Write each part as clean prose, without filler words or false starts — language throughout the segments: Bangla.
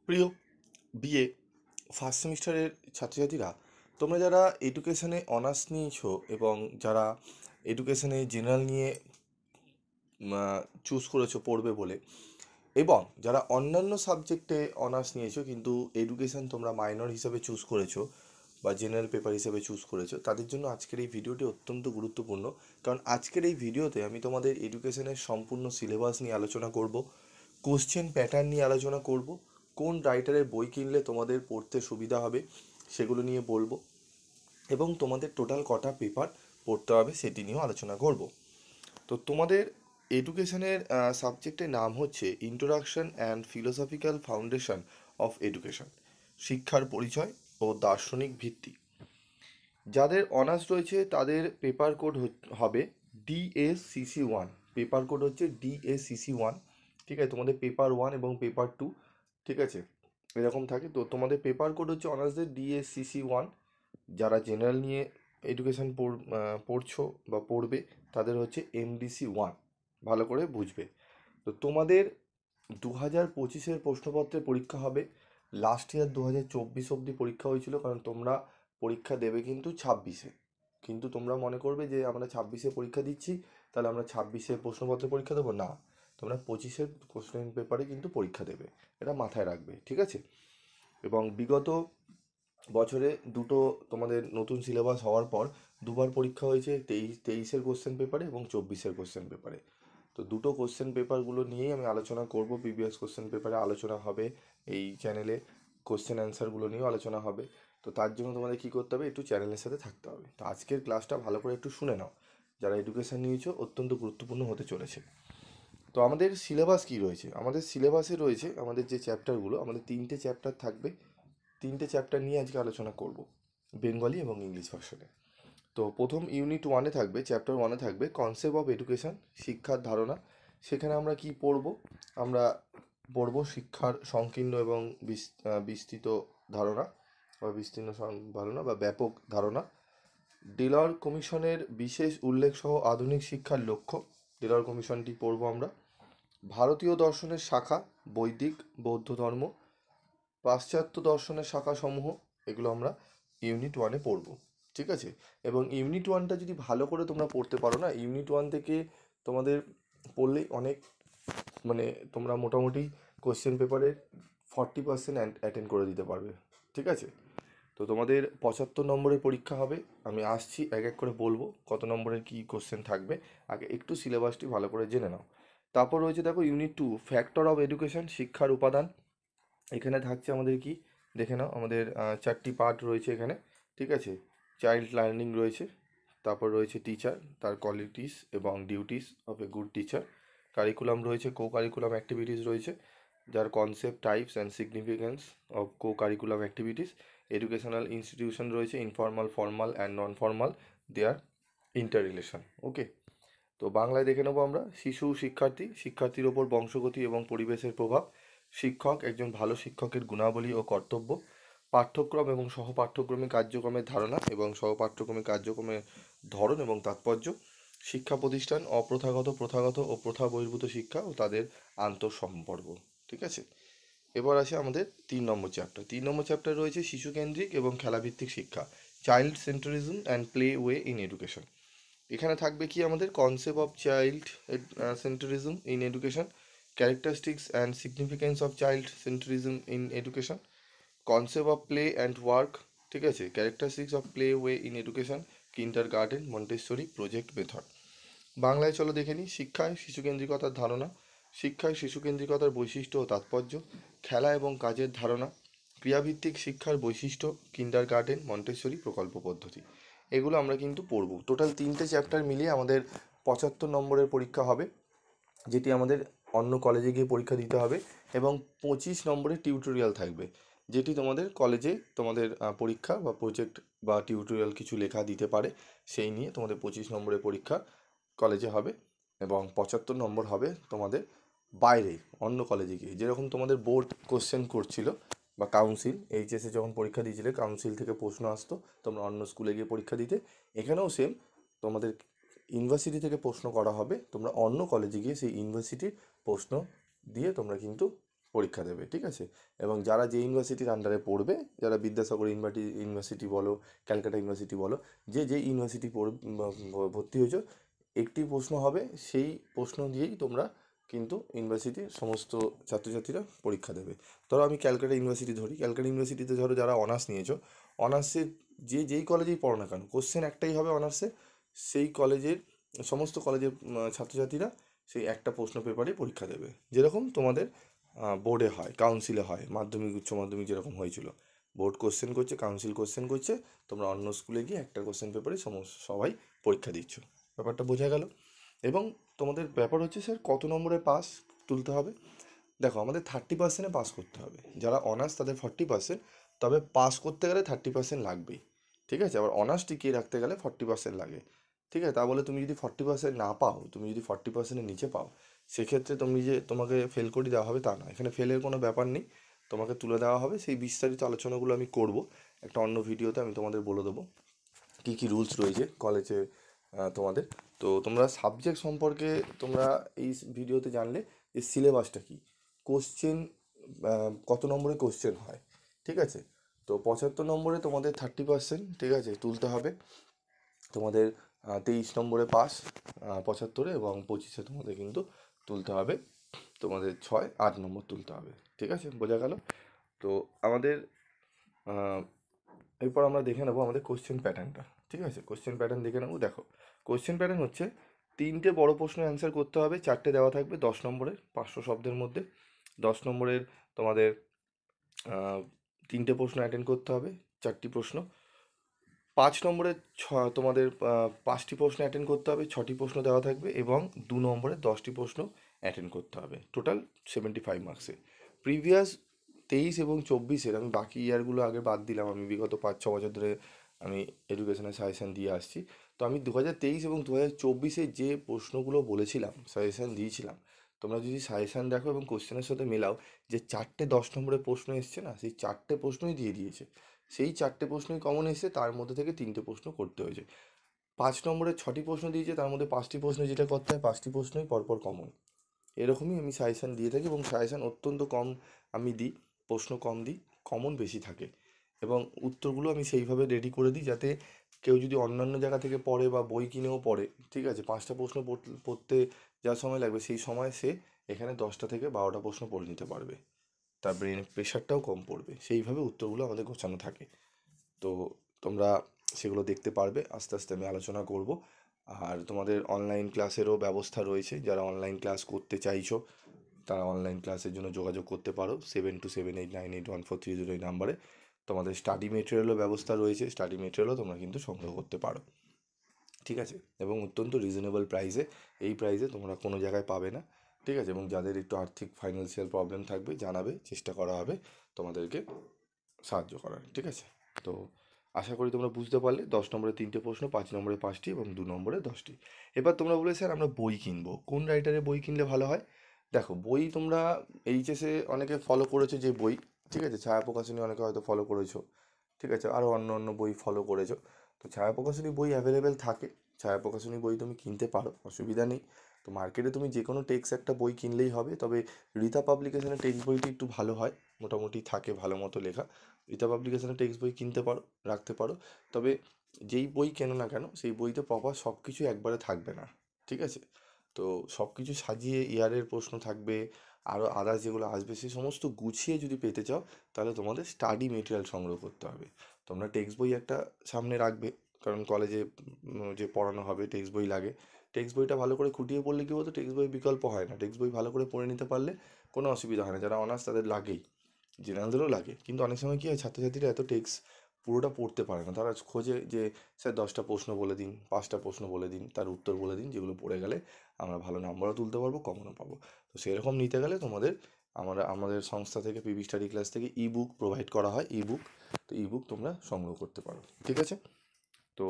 প্রিয় বিএ ফার্স্ট সেমিস্টারের ছাত্রছাত্রীরা, তোমরা যারা এডুকেশনে অনার্স নিয়েছো এবং যারা এডুকেশনে জেনারেল নিয়ে চুজ করেছো পড়বে বলে, এবং যারা অন্যান্য সাবজেক্টে অনার্স নিয়েছো কিন্তু এডুকেশন তোমরা মাইনর হিসেবে চুজ করেছো বা জেনারেল পেপার হিসেবে চুজ করেছো, তাদের জন্য আজকের এই ভিডিওটি অত্যন্ত গুরুত্বপূর্ণ। কারণ আজকের এই ভিডিওতে আমি তোমাদের এডুকেশনের সম্পূর্ণ সিলেবাস নিয়ে আলোচনা করব, কোশ্চেন প্যাটার্ন নিয়ে আলোচনা করব, কোন রাইটারের বই কিনলে তোমাদের পড়তে সুবিধা হবে সেগুলো নিয়ে বলবো, এবং তোমাদের টোটাল কটা পেপার পড়তে হবে সেটি নিয়েও আলোচনা করব। তো তোমাদের এডুকেশনের সাবজেক্টের নাম হচ্ছে introduction and philosophical foundation of education, শিক্ষার পরিচয় ও দার্শনিক ভিত্তি। যাদের অনার্স রয়েছে তাদের পেপার কোড হবে DSCC 1। পেপার কোড হচ্ছে DSCC 1। ঠিক আছে, তোমাদের পেপার 1 এবং পেপার 2, ঠিক আছে, এরকম থাকে। তো তোমাদের পেপার কোড হচ্ছে অনার্সদের DSCC 1। যারা জেনারেল নিয়ে এডুকেশন পড়ছো বা পড়বে তাদের হচ্ছে MDC 1। ভালো করে বুঝবে। তো তোমাদের 2025-এর প্রশ্নপত্রের পরীক্ষা হবে। লাস্ট ইয়ার 2024 অবধি পরীক্ষা হয়েছিল, কারণ তোমরা পরীক্ষা দেবে কিন্তু 26-এ। কিন্তু তোমরা মনে করবে যে আমরা 26-এ পরীক্ষা দিচ্ছি, তাহলে আমরা 26-এ প্রশ্নপত্রের পরীক্ষা দেবো না, তোমরা 25-এর কোশ্চেন পেপারে কিন্তু পরীক্ষা দেবে, এটা মাথায় রাখবে, ঠিক আছে। এবং বিগত বছরে দুটো তোমাদের নতুন সিলেবাস হওয়ার পর দুবার পরীক্ষা হয়েছে, 23-এর কোশ্চেন পেপারে এবং 24-এর কোশ্চেন পেপারে। তো দুটো কোশ্চেন পেপারগুলো নিয়েই আমি আলোচনা করব। প্রিভিয়াস কোশ্চেন পেপারে আলোচনা হবে, এই চ্যানেলে কোশ্চেন অ্যান্সারগুলো নিয়েও আলোচনা হবে। তো তার জন্য তোমাদের কী করতে হবে, একটু চ্যানেলের সাথে থাকতে হবে। তো আজকের ক্লাসটা ভালো করে একটু শুনে নাও, যারা এডুকেশান নিয়েছো অত্যন্ত গুরুত্বপূর্ণ হতে চলেছে। তো আমাদের সিলেবাস কী রয়েছে, আমাদের সিলেবাসে রয়েছে আমাদের যে চ্যাপ্টারগুলো, আমাদের 3টে চ্যাপ্টার থাকবে। 3টে চ্যাপ্টার নিয়ে আজকে আলোচনা করব, বেঙ্গলি এবং ইংলিশ ভার্সনে। তো প্রথম ইউনিট 1-এ থাকবে, চ্যাপ্টার 1-এ থাকবে কনসেপ্ট অফ এডুকেশন, শিক্ষার ধারণা। সেখানে আমরা কি পড়ব, আমরা পড়ব শিক্ষার সংকীর্ণ এবং বিস্তৃত ধারণা বা বিস্তীর্ণ ধারণা বা ব্যাপক ধারণা। ডেলর কমিশনের বিশেষ উল্লেখ সহ আধুনিক শিক্ষার লক্ষ্য, ডেলর কমিশনটি পড়ব আমরা। ভারতীয় দর্শনের শাখা, বৈদিক, বৌদ্ধ ধর্ম, পাশ্চাত্য দর্শনের শাখাসমূহ, এগুলো আমরা ইউনিট 1-এ পড়ব, ঠিক আছে। এবং ইউনিট 1টা যদি ভালো করে তোমরা পড়তে পারো না, ইউনিট 1 থেকে তোমাদের পড়লেই অনেক, মানে তোমরা মোটামুটি কোশ্চেন পেপারের 40% অ্যাটেন্ড করে দিতে পারবে, ঠিক আছে। তো তোমাদের 75 নম্বরের পরীক্ষা হবে। আমি আসছি এক এক করে বলবো কত নম্বরের কী কোশ্চেন থাকবে। আগে একটু সিলেবাসটি ভালো করে জেনে নাও। তারপর রয়েছে দেখো ইউনিট 2, ফ্যাক্টর অফ এডুকেশন, শিক্ষার উপাদান। এখানে থাকছে আমাদের কি, দেখে নাও, আমাদের 4টি পার্ট রয়েছে এখানে, ঠিক আছে। চাইল্ড লার্নিং রয়েছে, তারপর রয়েছে টিচার, তার কোয়ালিটিস এবং duties of a good teacher. Curriculum রয়েছে, কো কারিকুলাম অ্যাক্টিভিটিস রয়েছে, যার concept, types and significance of co curriculum activities. Educational institution রয়েছে, informal, formal and non formal, their inter relation, okay. তো বাংলায় দেখে নেবো আমরা, শিশু শিক্ষার্থী, শিক্ষার্থীর ওপর বংশগতি এবং পরিবেশের প্রভাব, শিক্ষক, একজন ভালো শিক্ষকের গুণাবলী ও কর্তব্য, পাঠ্যক্রম এবং সহপাঠ্যক্রমিক কার্যক্রমের ধারণা এবং সহপাঠ্যক্রমিক কার্যক্রমের ধরন এবং তাৎপর্য, শিক্ষা প্রতিষ্ঠান, অপ্রথাগত, প্রথাগত ও প্রথা বহির্ভূত শিক্ষা ও তাদের আন্তঃসম্পর্ক, ঠিক আছে। এবার আসে আমাদের 3 নম্বর চ্যাপ্টার। 3 নম্বর চ্যাপ্টার রয়েছে শিশুকেন্দ্রিক এবং খেলাভিত্তিক শিক্ষা, child centrism and play way in education. এখানে থাকবে কি আমাদের concept of child centrism in education, characteristics and significance of child centrism in education, concept of play and work, ঠিক আছে, characteristics of play way in education, kindergarten, Montessori, project method. বাংলায় চলো দেখে নিই, শিক্ষায় শিশুকেন্দ্রিকতার ধারণা, শিক্ষায় শিশুকেন্দ্রিকতার বৈশিষ্ট্য ও তাৎপর্য, খেলা এবং কাজের ধারণা, ক্রিয়াভিত্তিক শিক্ষার বৈশিষ্ট্য, কিন্ডার গার্ডেন, মন্টেসরি প্রকল্প পদ্ধতি। এগুলো আমরা কিন্তু পড়ব। টোটাল 3টে চ্যাপ্টার মিলিয়ে আমাদের 75 নম্বরের পরীক্ষা হবে, যেটি আমাদের অন্য কলেজে গিয়ে পরীক্ষা দিতে হবে। এবং 25 নম্বরের টিউটোরিয়াল থাকবে, যেটি তোমাদের কলেজে তোমাদের পরীক্ষা বা প্রজেক্ট বা টিউটোরিয়াল কিছু লেখা দিতে পারে, সেই নিয়ে তোমাদের 25 নম্বরের পরীক্ষা কলেজে হবে। এবং 75 নম্বর হবে তোমাদের বাইরে অন্য কলেজে গিয়ে, যেরকম তোমাদের বোর্ড কোশ্চেন করছিল বা কাউন্সিল, এইচএসে যখন পরীক্ষা দিয়েছিলে কাউন্সিল থেকে প্রশ্ন আসতো তোমরা অন্য স্কুলে গিয়ে পরীক্ষা দিতে, এখানেও সেম তোমাদের ইউনিভার্সিটি থেকে প্রশ্ন করা হবে, তোমরা অন্য কলেজে গিয়ে সেই ইউনিভার্সিটির প্রশ্ন দিয়ে তোমরা কিন্তু পরীক্ষা দেবে, ঠিক আছে। এবং যারা যে ইউনিভার্সিটির আন্ডারে পড়বে, যারা বিদ্যাসাগর ইউনিভার্সিটি বলো, ক্যালকাটা ইউনিভার্সিটি বলো, যে ইউনিভার্সিটি ভর্তি হয়েছো, একটি প্রশ্ন হবে, সেই প্রশ্ন দিয়েই তোমরা কিন্তু ইউনিভার্সিটির সমস্ত ছাত্রছাত্রীরা পরীক্ষা দেবে। ধরো আমি ক্যালকাটা ইউনিভার্সিটি ধরি, ক্যালকাটা ইউনিভার্সিটিতে ধরো যারা অনার্স নিয়েছো, অনার্সের যেই কলেজেই পড়ো না কেন, কোশ্চেন একটাই হবে অনার্সে, সেই কলেজের সমস্ত কলেজের ছাত্রছাত্রীরা সেই একটা প্রশ্ন পেপারেই পরীক্ষা দেবে, যেরকম তোমাদের বোর্ডে হয়, কাউন্সিলে হয়, মাধ্যমিক উচ্চ মাধ্যমিক যেরকম হয়েছিল। বোর্ড কোশ্চেন করছে, কাউন্সিল কোশ্চেন করছে, তোমরা অন্য স্কুলে গিয়ে একটা কোশ্চেন পেপারে সবাই পরীক্ষা দিচ্ছ। ব্যাপারটা বোঝা গেল। এবং তোমাদের ব্যাপার হচ্ছে স্যার কত নম্বরে পাস তুলতে হবে। দেখো আমাদের 30% পাস করতে হবে, যারা অনার্স তাদের 40%, তবে পাস করতে গেলে 30% লাগবেই, ঠিক আছে। আবার অনার্স টিকিয়ে রাখতে গেলে 40% লাগে, ঠিক আছে। তা বলে তুমি যদি 40% না পাও, তুমি যদি 40%-এর নিচে পাও, সেক্ষেত্রে তোমাকে ফেল করে দেওয়া হবে তা না, এখানে ফেলের কোনো ব্যাপার নেই, তোমাকে তুলে দেওয়া হবে। সেই বিস্তারিত আলোচনাগুলো আমি করব একটা অন্য ভিডিওতে, আমি তোমাদের বলে দেবো কী কী রুলস রয়েছে কলেজে তোমাদের। তো তোমরা সাবজেক্ট সম্পর্কে তোমরা এই ভিডিওতে জানলে যে সিলেবাসটা কী, কোশ্চেন কত নম্বরে কোশ্চেন হয়, ঠিক আছে। তো 75 নম্বরে তোমাদের 30%, ঠিক আছে, তুলতে হবে। তোমাদের 23 নম্বরে পাস 75-এ, এবং 25-এ তোমাদের কিন্তু তুলতে হবে তোমাদের 6-8 নম্বর তুলতে হবে, ঠিক আছে, বোঝা গেল। তো আমাদের এরপর আমরা দেখে নেবো আমাদের কোশ্চেন প্যাটার্নটা, ঠিক আছে। কোশ্চেন প্যাটার্ন দেখে নেবো। দেখো কোশ্চেন প্যাটার্ন হচ্ছে 3টে বড় প্রশ্নের অ্যান্সার করতে হবে, 4টে দেওয়া থাকবে 10 নম্বরের, 500 শব্দের মধ্যে। 10 নম্বরের তোমাদের 3টে প্রশ্ন অ্যাটেন্ড করতে হবে, 4টি প্রশ্ন। 5 নম্বরের তোমাদের 5টি প্রশ্ন অ্যাটেন্ড করতে হবে, 6টি প্রশ্ন দেওয়া থাকবে, এবং 2 নম্বরে 10টি প্রশ্ন অ্যাটেন্ড করতে হবে, টোটাল 75 মার্কসে। প্রিভিয়াস 23 এবং 24-এর, আমি বাকি ইয়ারগুলো আগে বাদ দিলাম, আমি বিগত 5-6 বছর ধরে আমি এডুকেশনের সাজেশান দিয়ে আসছি। তো আমি 2023 এবং 2024-এ যে প্রশ্নগুলো বলেছিলাম, সাজেশান দিয়েছিলাম, তোমরা যদি সাজেশান দেখো এবং কোশ্চেনের সাথে মেলাও, যে 4টে 10 নম্বরের প্রশ্ন এসছে না, সেই 4টে প্রশ্নই দিয়ে দিয়েছে। সেই 4টে প্রশ্নই কমন এসেছে, তার মধ্যে থেকে 3টে প্রশ্ন করতে হয়েছে। 5 নম্বরের 6টি প্রশ্ন দিয়েছে, তার মধ্যে 5টি প্রশ্ন যেটা করতে হয়, 5টি প্রশ্নই পরপর কমন। এরকমই আমি সাজেশান দিয়ে থাকি, এবং সাজেশান অত্যন্ত কম আমি দিই, প্রশ্ন কম দিই, কমন বেশি থাকে, এবং উত্তরগুলো আমি সেইভাবে রেডি করে দিই যাতে কেউ যদি অন্যান্য জায়গা থেকে পড়ে বা বই কিনেও পড়ে, ঠিক আছে, 5টা প্রশ্ন পড়তে যা সময় লাগবে, সেই সময় সে এখানে 10টা থেকে 12টা প্রশ্ন পড়ে নিতে পারবে, তার ব্রেনের প্রেশারটাও কম পড়বে। সেইভাবে উত্তরগুলো আমাদের গোছানো থাকে। তো তোমরা সেগুলো দেখতে পারবে, আস্তে আস্তে আমি আলোচনা করব। আর তোমাদের অনলাইন ক্লাসেরও ব্যবস্থা রয়েছে, যারা অনলাইন ক্লাস করতে চাইছো তারা অনলাইন ক্লাসের জন্য যোগাযোগ করতে পারো 7278981430 এই নাম্বারে। তোমাদের স্টাডি মেটেরিয়ালও ব্যবস্থা রয়েছে, স্টাডি মেটেরিয়ালও তোমরা কিন্তু সংগ্রহ করতে পারো, ঠিক আছে, এবং অত্যন্ত রিজনেবল প্রাইসে। এই প্রাইসে তোমরা কোনো জায়গায় পাবে না, ঠিক আছে। এবং যাদের একটু আর্থিক ফাইন্যান্সিয়াল প্রবলেম থাকবে, জানাবে, চেষ্টা করা হবে তোমাদেরকে সাহায্য করার, ঠিক আছে। তো আশা করি তোমরা বুঝতে পারলে। 10 নম্বরে 3টে প্রশ্ন, 5 নম্বরে 5টি, এবং 2 নম্বরে 10টি। এবার তোমরা বলে স্যার আমরা বই কিনবো, কোন রাইটারের বই কিনলে ভালো হয়। দেখো বই তোমরা এইচএসে অনেকে ফলো করেছো যে বই, ঠিক আছে, ছায়া প্রকাশনী অনেকে হয়তো ফলো করেছো, ঠিক আছে, আরও অন্য অন্য বই ফলো করেছো। তো ছায়া প্রকাশনী বই অ্যাভেলেবেল থাকে, ছায়া প্রকাশনী বই তুমি কিনতে পারো, অসুবিধা নেই। তো মার্কেটে তুমি যে কোনো টেক্সট একটা বই কিনলেই হবে, তবে রীতা পাবলিকেশনের টেক্সট বইটি একটু ভালো হয়, মোটামুটি থাকে ভালো মতো লেখা। রীতা পাবলিকেশনের টেক্সট বই কিনতে পারো, রাখতে পারো। তবে যেই বই কেনো না কেন, সেই বইতে প্রপার সব কিছু একবারে থাকবে না, ঠিক আছে। তো সব কিছু সাজিয়ে ইয়ারের প্রশ্ন থাকবে, আরও আদার্স যেগুলো আসবে, সেই সমস্ত গুছিয়ে যদি পেতে চাও, তাহলে তোমাদের স্টাডি মেটেরিয়াল সংগ্রহ করতে হবে। তোমরা টেক্সট বই একটা সামনে রাখবে, কারণ কলেজে যে পড়ানো হবে টেক্সট বই লাগে। টেক্সট বইটা ভালো করে খুঁটিয়ে পড়লে কী বলতো, টেক্সট বই বিকল্প হয় না, টেক্সট বই ভালো করে পড়ে নিতে পারলে কোনো অসুবিধা হয় না। যারা অনার্স তাদের লাগেই, জেনারেলদেরও লাগে, কিন্তু অনেক সময় কী হয়, ছাত্রছাত্রীরা এত টেক্সট পুরোটা পড়তে পারে না, তারা খোঁজে যে স্যার 10টা প্রশ্ন বলে দিন, 5টা প্রশ্ন বলে দিন, তার উত্তর বলে দিন, যেগুলো পড়ে গেলে আমরা ভালো নাম্বারও তুলতে পারবো, কমনও পাবো। তো সেরকম নিতে গেলে আমাদের সংস্থা থেকে, পিবি স্টাডি ক্লাস থেকে বুক প্রোভাইড করা হয়, বুক। তো বুক তোমরা সংগ্রহ করতে পারো, ঠিক আছে। তো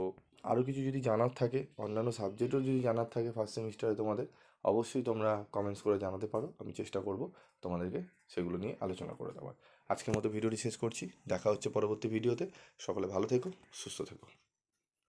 আরও কিছু যদি জানার থাকে, অন্যান্য সাবজেক্টও যদি জানার থাকে ফার্স্ট সেমিস্টারে তোমাদের, অবশ্যই তোমরা কমেন্টস করে জানাতে পারো, আমি চেষ্টা করব তোমাদেরকে সেগুলো নিয়ে আলোচনা করে দেওয়ার। আজকের মতো ভিডিওটি শেষ করছি, দেখা হচ্ছে পরবর্তী ভিডিওতে। সকলে ভালো থেকো, সুস্থ থেকো।